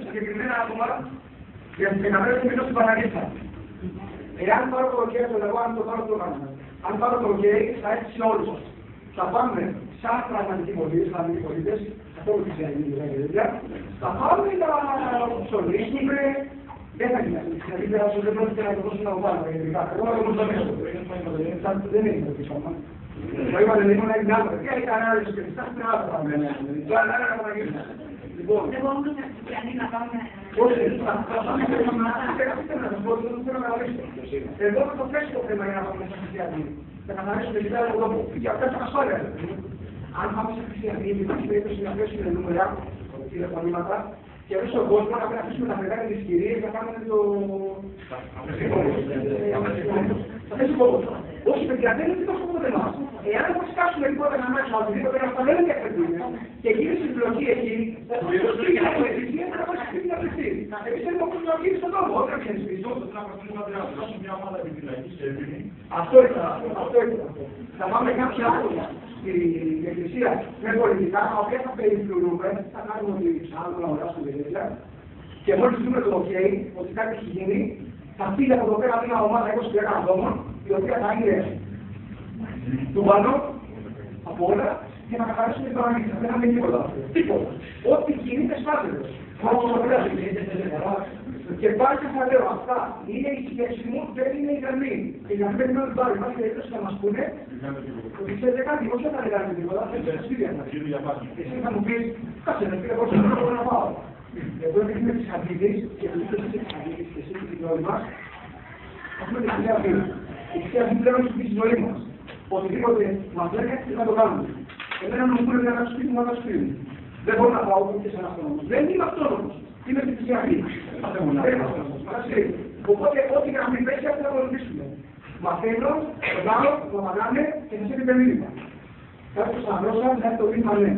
συγκεκριμένα άτομα για τις 15 μήνες στην Παναγίτσα. Εάν πάρω το OK, εγώ αν το πάρω το όνομα. Αν πάρω το OK, θα έρθει σε όλους σας. Θα πάμε σαν πραγματικοί πολίτες, αυτό που ξέρει θα πάμε να ψωνίσουμε. Δεν θα γίνει αυτή. Δεν πρόκειται να το δώσουμε να το πάρουμε. Εγώ θα το δώσω. Δεν είναι το πίσω. Το είπατε λίγο να είναι άλλο. Ποια ήταν άλλη και πιστά στην άλλη πάμε. Το άλλο να παναγγείλουμε. Λοιπόν, δεν μπορούμε να χριστιανοί να πάμε. Όχι, θα πάμε σε ένα να σας πω, δεν θέλω να ορίσω. Εδώ θα το θέσει το θέμα για να πάμε σε χριστιανοί. Θα καθαρίσουμε και πέρα από για αυτά τα ασφάλεια. Αν πάμε σε χριστιανοί, υπάρχει περίπτωση να πέσουν νούμερα, τηλεφωνήματα, και εμείς στον κόσμο να πρέπει να αφήσουμε τα μεγάλα τις κυρίες να κάνουμε το... Θα θέσει κόμμα. Όσοι παιδιά δεν είναι τόσο κόμμα εμάς. Εάν δεν σκάσουμε τίποτα να μάθουμε οτιδήποτε να αυτά δεν είναι διακριτήρια και γίνει συμπλοκή εκεί, θα το σκύλει να βοηθήσει, θα το σκύλει να βοηθήσει. Εμείς θέλουμε όπως να γίνει στον τόπο, όταν ξέρεις πίσω. Αυτό ήθελα. Θα πάμε κάποια άτομα στην Εκκλησία με πολιτικά, τα οποία θα περιφλουρούμε, θα κάνουμε ότι ψάχνουμε να αγοράσουμε τέτοια. Και μόλις δούμε το OK, ότι κάτι έχει γίνει, θα φύγει από εδώ πέρα μια ομάδα 20 ατόμων, η οποία θα είναι του πάνω από όλα και να καθαρίσουν την Παναγίτσα. Δεν θα μείνει τίποτα. Τίποτα. Ό,τι κινείται σπάζεται. Και πάλι θα λέω αυτά είναι η σχέση μου, δεν είναι η γραμμή. Η γραμμή δεν είναι όλη υπάρχει περίπτωση να μας πούνε ότι ξέρετε κάτι, όχι όταν δεν κάνετε τίποτα, θα είστε σπίτια σας. Εσύ θα μου πεις, κάτσε να πείτε πόσο μπορώ να πάω. Εδώ έχουμε τις Χαντίδες και τους ίδιους τις Χαντίδες και εσείς την γνώμη μας. Έχουμε τη Θεία Αυτή. Η Θεία Αυτή πρέπει να μας πει τη ζωή μας. Οτιδήποτε μας λέει κάτι θα το κάνουμε. Εμένα μου πούνε να κάνω σπίτι μου, να κάνω σπίτι μου. Δεν μπορώ να πάω και σε ένα αυτόνομος. Δεν είμαι αυτόνομος. Είμαι στη Θεία Αυτή. Οπότε ό,τι να μην πέσει αυτό θα βοηθήσουμε. Μαθαίνω, ρωτάω, το μαγάνε και σας έρθει μήνυμα. Κάποιος θα γλώσσα, θα έρθει το μήνυμα ναι.